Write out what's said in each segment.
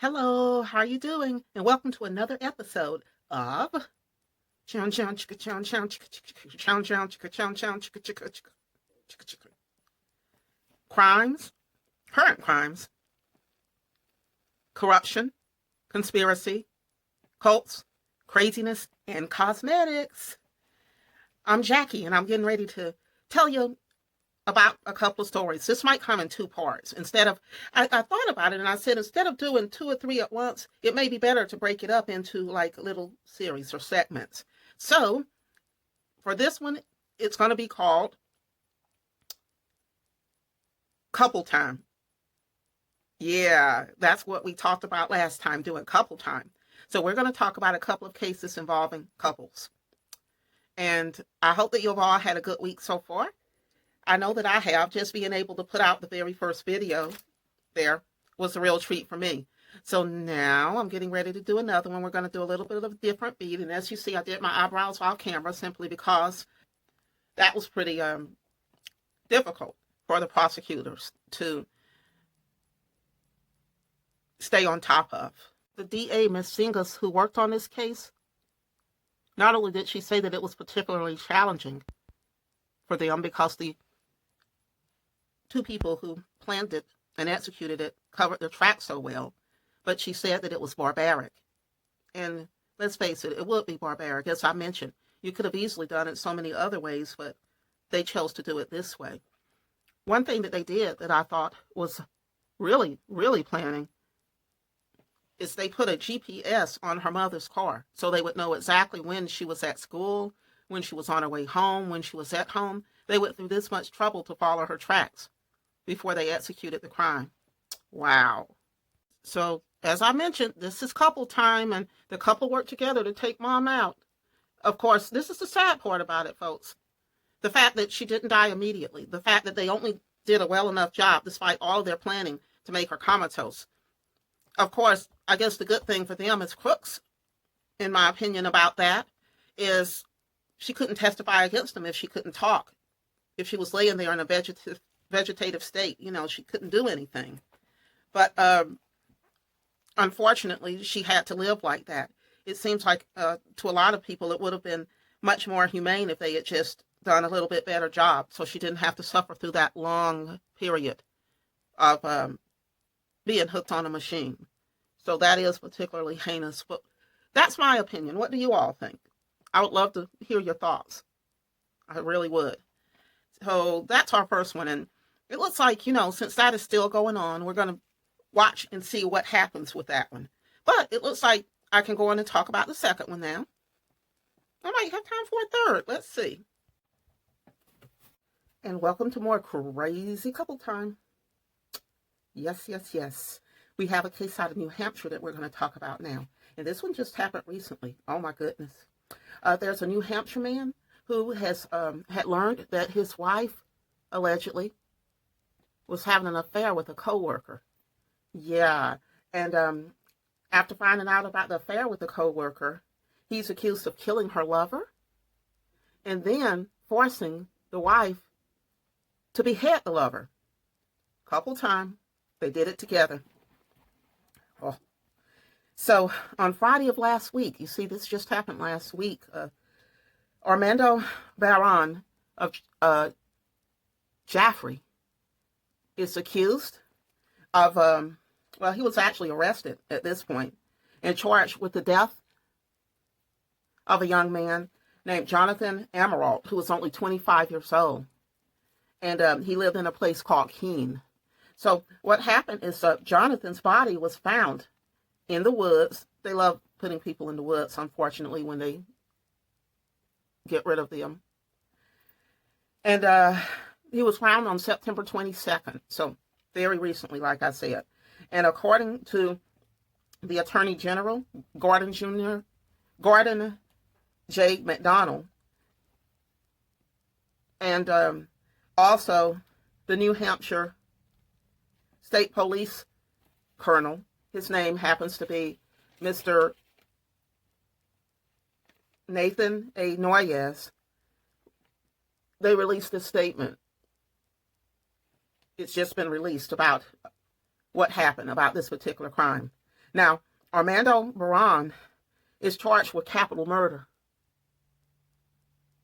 Hello, how are you doing? And welcome to another episode of Crimes, Current Crimes, Corruption, Conspiracy, Cults, Craziness, and Cosmetics. I'm Jackie, and I'm getting ready to tell you about a couple of stories. This might come in two parts. I thought about it and I said, instead of doing two or three at once, it may be better to break it up into like little series or segments. So for this one, it's going to be called Couple Time. Yeah, that's what we talked about last time, doing couple time. So we're going to talk about a couple of cases involving couples. And I hope that you've all had a good week so far. I know that I have. Just being able to put out the very first video there was a real treat for me. So now I'm getting ready to do another one. We're going to do a little bit of a different beat. And as you see, I did my eyebrows off camera simply because that was pretty difficult for the prosecutors to stay on top of. The DA, Ms. Singas, who worked on this case, not only did she say that it was particularly challenging for them because the two people who planned it and executed it covered their tracks so well, but she said that it was barbaric. And let's face it, it would be barbaric. As I mentioned, you could have easily done it so many other ways, but they chose to do it this way. One thing that they did that I thought was really, really planning is they put a GPS on her mother's car so they would know exactly when she was at school, when she was on her way home, when she was at home. They went through this much trouble to follow her tracks before they executed the crime. Wow. So, as I mentioned, this is couple time, and the couple worked together to take mom out. Of course, this is the sad part about it, folks. The fact that she didn't die immediately. The fact that they only did a well enough job, despite all of their planning, to make her comatose. Of course, I guess the good thing for them as crooks, in my opinion, about that, is she couldn't testify against them if she couldn't talk. If she was laying there in a vegetative state, she couldn't do anything. But unfortunately, she had to live like that. It seems like to a lot of people, it would have been much more humane if they had just done a little bit better job so she didn't have to suffer through that long period of being hooked on a machine. So that is particularly heinous. But that's my opinion. What do you all think? I would love to hear your thoughts. I really would. So that's our first one. And it looks like, since that is still going on, we're going to watch and see what happens with that one. But it looks like I can go on and talk about the second one now. I might have time for a third. Let's see. And welcome to more crazy couple time. Yes, yes, yes. We have a case out of New Hampshire that we're going to talk about now. And this one just happened recently. Oh, my goodness. There's a New Hampshire man who has had learned that his wife, allegedly, was having an affair with a coworker. Yeah. And after finding out about the affair with the coworker, he's accused of killing her lover and then forcing the wife to behead the lover. Couple time. They did it together. Oh. So on Friday of last week, you see this just happened last week, Armando Barron of Jaffrey is accused of, he was actually arrested at this point and charged with the death of a young man named Jonathan Amerault, who was only 25 years old. And he lived in a place called Keene. So what happened is Jonathan's body was found in the woods. They love putting people in the woods, unfortunately, when they get rid of them. And he was found on September 22nd, so very recently, like I said. And according to the Attorney General, Gordon J. MacDonald, and also the New Hampshire State Police Colonel, his name happens to be Mr. Nathan A. Noyes, they released a statement. It's just been released about what happened, about this particular crime. Now, Armando Barron is charged with capital murder,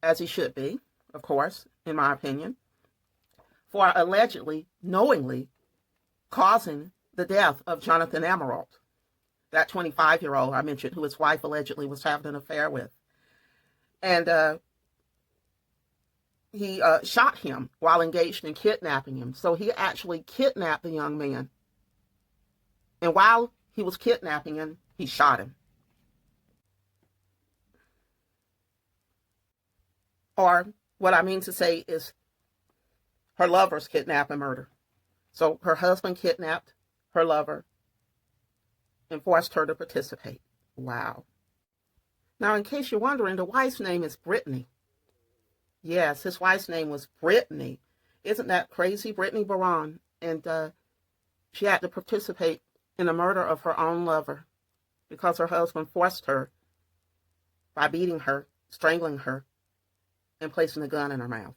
as he should be, of course, in my opinion, for allegedly, knowingly causing the death of Jonathan Amerault, that 25-year-old I mentioned who his wife allegedly was having an affair with. And he shot him while engaged in kidnapping him. So he actually kidnapped the young man. And while he was kidnapping him, he shot him. Or what I mean to say is her lover's kidnap and murder. So her husband kidnapped her lover and forced her to participate. Wow. Now, in case you're wondering, the wife's name is Britany. Yes, his wife's name was Britany. Isn't that crazy? Britany Barron. And she had to participate in the murder of her own lover because her husband forced her by beating her, strangling her, and placing a gun in her mouth.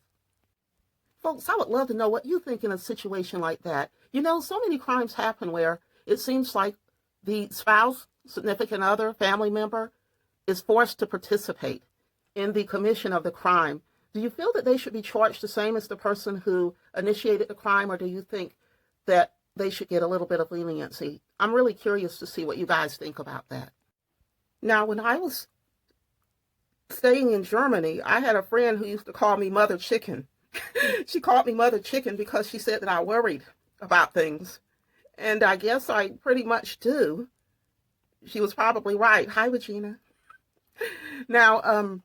Folks, I would love to know what you think in a situation like that. You know, so many crimes happen where it seems like the spouse, significant other, family member is forced to participate in the commission of the crime. Do you feel that they should be charged the same as the person who initiated the crime, or do you think that they should get a little bit of leniency? I'm really curious to see what you guys think about that. Now, when I was staying in Germany, I had a friend who used to call me Mother Chicken. She called me Mother Chicken because she said that I worried about things. And I guess I pretty much do. She was probably right. Hi, Regina. Now,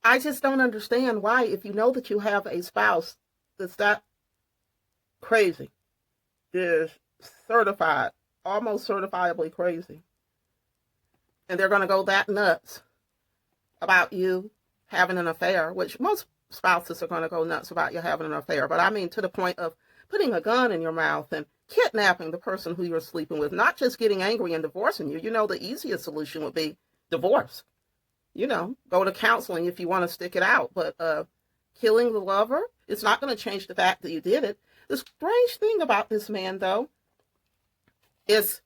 I just don't understand why, if you know that you have a spouse that's that crazy, is certified, almost certifiably crazy, and they're going to go that nuts about you having an affair, which most spouses are going to go nuts about you having an affair. But I mean, to the point of putting a gun in your mouth and kidnapping the person who you're sleeping with, not just getting angry and divorcing you. You know, the easiest solution would be divorce. You know, go to counseling if you want to stick it out. But killing the lover, it's not going to change the fact that you did it. The strange thing about this man, though, is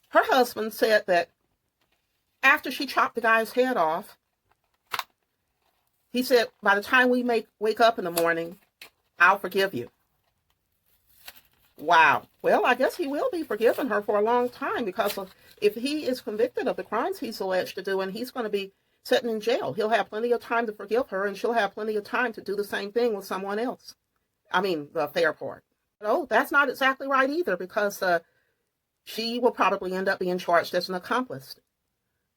her husband said that after she chopped the guy's head off, he said, by the time we wake up in the morning, I'll forgive you. Wow. Well, I guess he will be forgiving her for a long time, because if he is convicted of the crimes he's alleged to do, and he's going to be sitting in jail, he'll have plenty of time to forgive her, and she'll have plenty of time to do the same thing with someone else. I mean, the affair part. Oh, that's not exactly right either, because she will probably end up being charged as an accomplice,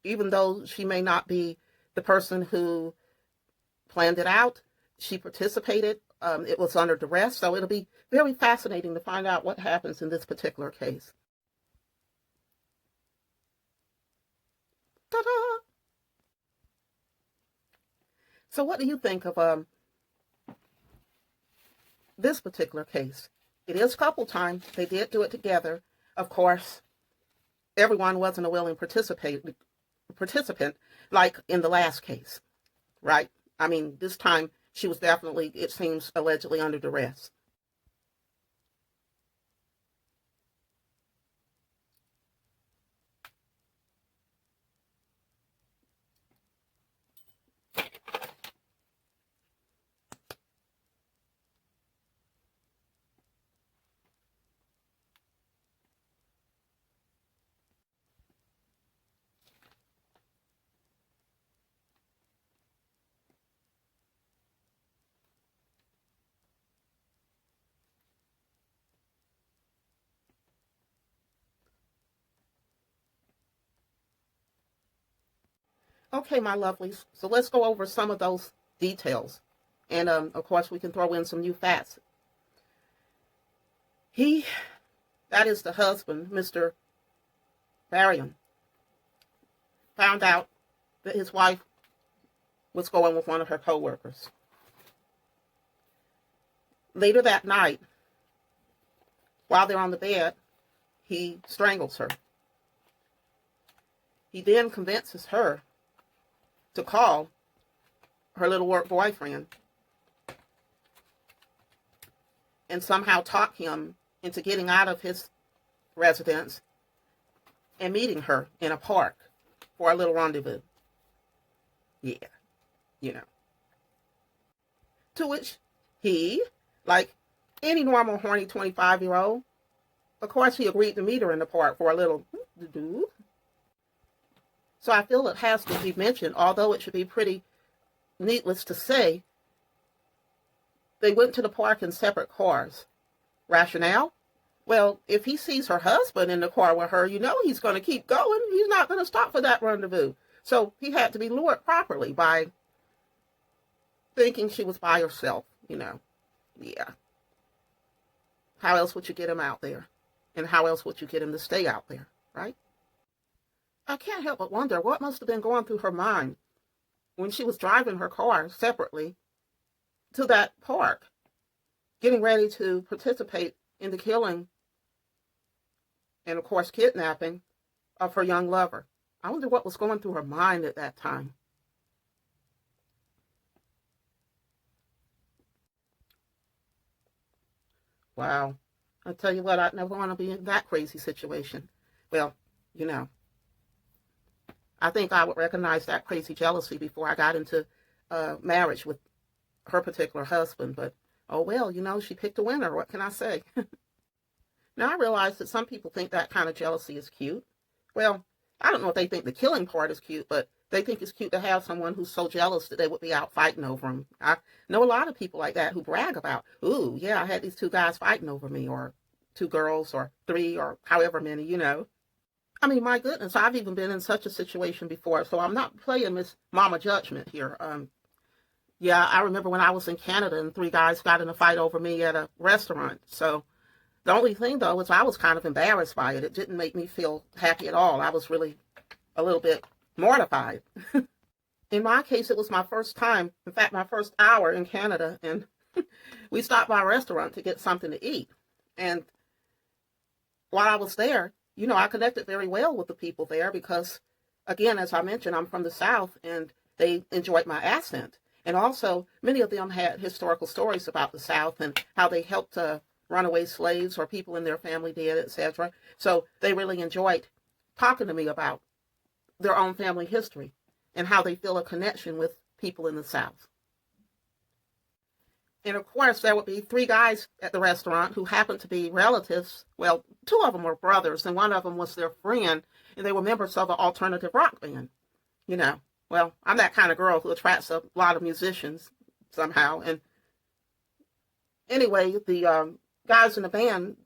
even though she may not be the person who planned it out. She participated. It was under duress, so it'll be very fascinating to find out what happens in this particular case. Ta-da! So what do you think of this particular case? It is couple time. They did do it together. Of course, everyone wasn't a willing participant like in the last case, right? I mean, this time she was definitely, it seems, allegedly under duress. Okay, my lovelies, so let's go over some of those details. And, of course, we can throw in some new facts. That is the husband, Mr. Barron, found out that his wife was going with one of her co-workers. Later that night, while they're on the bed, he strangles her. He then convinces her to call her little work boyfriend and somehow talk him into getting out of his residence and meeting her in a park for a little rendezvous. Yeah, you know. To which he, like any normal horny 25-year-old, of course he agreed to meet her in the park for a little do. So I feel it has to be mentioned, although it should be pretty needless to say, they went to the park in separate cars. Rationale? Well, if he sees her husband in the car with her, you know he's going to keep going. He's not going to stop for that rendezvous. So he had to be lured properly by thinking she was by herself, you know. Yeah. How else would you get him out there? And how else would you get him to stay out there, right? I can't help but wonder what must have been going through her mind when she was driving her car separately to that park, getting ready to participate in the killing and, of course, kidnapping of her young lover. I wonder what was going through her mind at that time. Wow. I tell you what, I'd never want to be in that crazy situation. Well, you know, I think I would recognize that crazy jealousy before I got into marriage with her particular husband. But, oh well, you know, she picked a winner. What can I say? Now I realize that some people think that kind of jealousy is cute. Well, I don't know if they think the killing part is cute, but they think it's cute to have someone who's so jealous that they would be out fighting over him. I know a lot of people like that who brag about, ooh, yeah, I had these two guys fighting over me, or two girls, or three, or however many, you know. I mean, my goodness, I've even been in such a situation before, so I'm not playing Miss Mama Judgment here. Yeah, I remember when I was in Canada and three guys got in a fight over me at a restaurant. So the only thing, though, was I was kind of embarrassed by it. It didn't make me feel happy at all. I was really a little bit mortified. In my case, it was my first time, in fact, my first hour in Canada, and we stopped by a restaurant to get something to eat. And while I was there, you know, I connected very well with the people there because, again, as I mentioned, I'm from the South, and they enjoyed my accent. And also, many of them had historical stories about the South and how they helped runaway slaves or people in their family did, etc. So they really enjoyed talking to me about their own family history and how they feel a connection with people in the South. And of course, there would be three guys at the restaurant who happened to be relatives. Well, two of them were brothers, and one of them was their friend, and they were members of an alternative rock band. You know, well, I'm that kind of girl who attracts a lot of musicians somehow. And anyway, the guys in the band,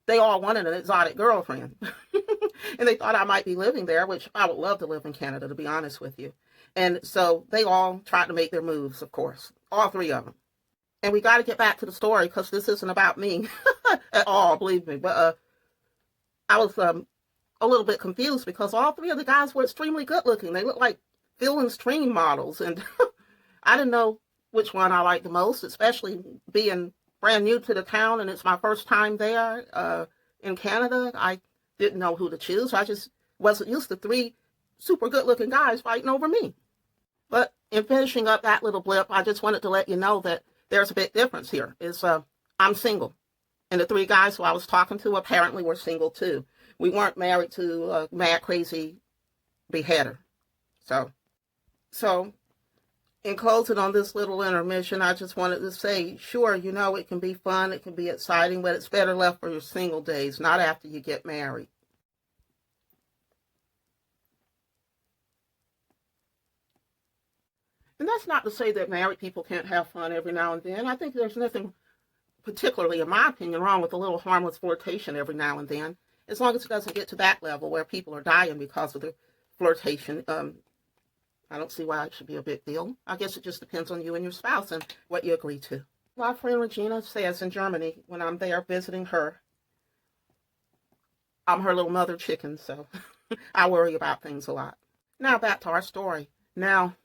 they all wanted an exotic girlfriend. And they thought I might be living there, which I would love to live in Canada, to be honest with you. And so they all tried to make their moves, of course, all three of them. And we got to get back to the story because this isn't about me at all, believe me. But I was a little bit confused because all three of the guys were extremely good looking. They looked like Fill and Stream models. And I didn't know which one I liked the most, especially being brand new to the town and it's my first time there in Canada. I didn't know who to choose. I just wasn't used to three super good looking guys fighting over me. But in finishing up that little blip, I just wanted to let you know that there's a big difference here. I'm single. And the three guys who I was talking to apparently were single too. We weren't married to a mad, crazy beheader. So in closing on this little intermission, I just wanted to say, sure, you know, it can be fun, it can be exciting, but it's better left for your single days, not after you get married. And that's not to say that married people can't have fun every now and then. I think there's nothing particularly, in my opinion, wrong with a little harmless flirtation every now and then, as long as it doesn't get to that level where people are dying because of the flirtation. I don't see why it should be a big deal. I guess it just depends on you and your spouse and what you agree to. My friend Regina says in Germany, when I'm there visiting her, I'm her little mother chicken, so I worry about things a lot. Now back to our story. Now,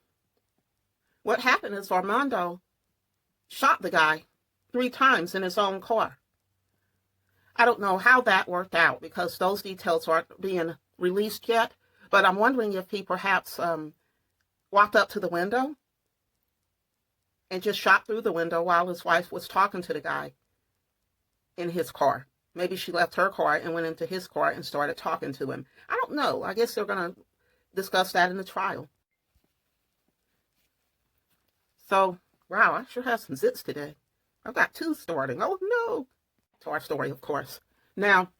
what happened is Armando shot the guy 3 times in his own car. I don't know how that worked out because those details aren't being released yet, but I'm wondering if he perhaps walked up to the window and just shot through the window while his wife was talking to the guy in his car. Maybe she left her car and went into his car and started talking to him. I don't know. I guess they're going to discuss that in the trial. So, wow, I sure have some zits today. I've got two starting. Oh, no. To our story, of course. Now,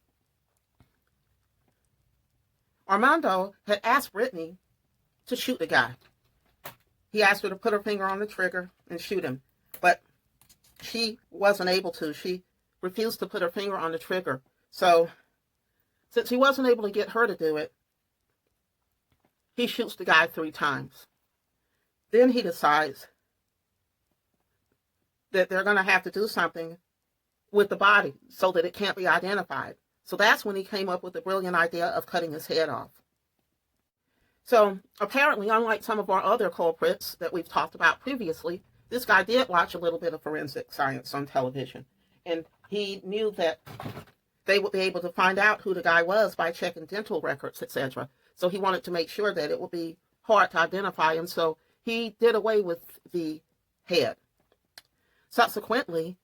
Armando had asked Britany to shoot the guy. He asked her to put her finger on the trigger and shoot him. But she wasn't able to. She refused to put her finger on the trigger. So, since he wasn't able to get her to do it, he shoots the guy 3 times. Then he decides that they're going to have to do something with the body so that it can't be identified. So that's when he came up with the brilliant idea of cutting his head off. So apparently, unlike some of our other culprits that we've talked about previously, this guy did watch a little bit of forensic science on television. And he knew that they would be able to find out who the guy was by checking dental records, etc. So he wanted to make sure that it would be hard to identify him. So he did away with the head. Subsequently,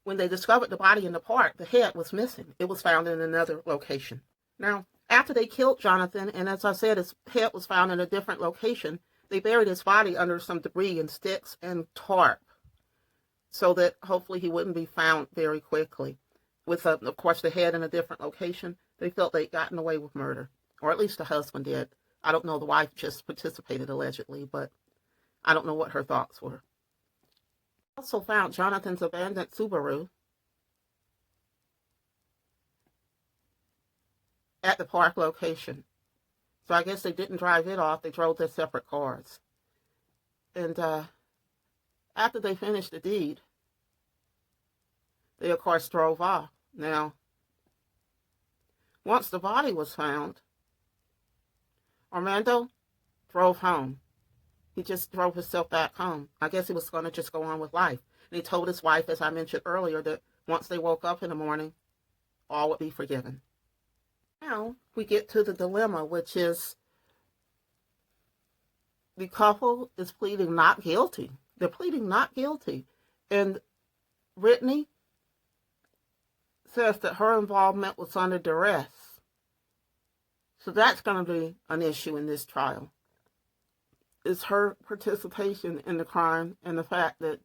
when they discovered the body in the park, the head was missing. It was found in another location. Now, after they killed Jonathan, and as I said, his head was found in a different location, they buried his body under some debris and sticks and tarp so that hopefully he wouldn't be found very quickly. With, of course, the head in a different location, they felt they'd gotten away with murder, or at least the husband did. I don't know, the wife just participated allegedly, but I don't know what her thoughts were. Also found Jonathan's abandoned Subaru at the park location. So I guess they didn't drive it off. They drove their separate cars. And after they finished the deed, they, of course, drove off. Now, once the body was found, Armando drove home. He just drove himself back home. I guess he was going to just go on with life. And he told his wife, as I mentioned earlier, that once they woke up in the morning, all would be forgiven. Now we get to the dilemma, which is the couple is pleading not guilty. They're pleading not guilty. And Britany says that her involvement was under duress. So that's going to be an issue in this trial. Is her participation in the crime and the fact that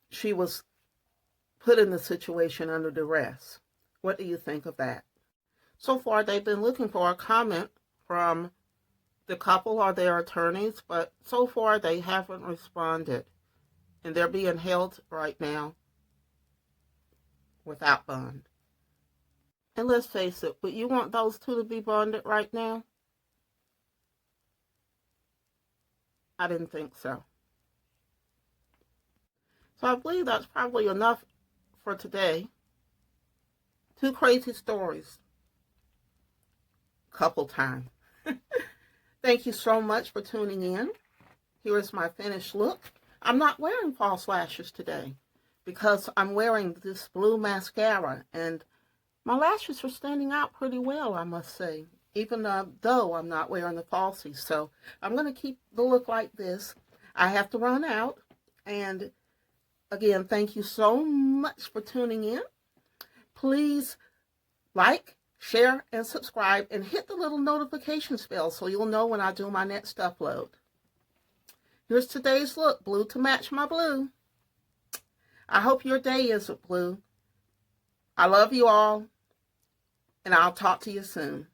she was put in the situation under duress. What do you think of that? So far, they've been looking for a comment from the couple or their attorneys, but so far they haven't responded. And they're being held right now without bond. And let's face it, would you want those two to be bonded right now? I didn't think so. So I believe that's probably enough for today. 2 crazy stories. Couple time. Thank you so much for tuning in. Here is my finished look. I'm not wearing false lashes today because I'm wearing this blue mascara, and my lashes are standing out pretty well, I must say, even though I'm not wearing the falsies. So I'm going to keep the look like this. I have to run out. And again, thank you so much for tuning in. Please like, share, and subscribe, and hit the little notification bell so you'll know when I do my next upload. Here's today's look, blue to match my blue. I hope your day is blue. I love you all, and I'll talk to you soon.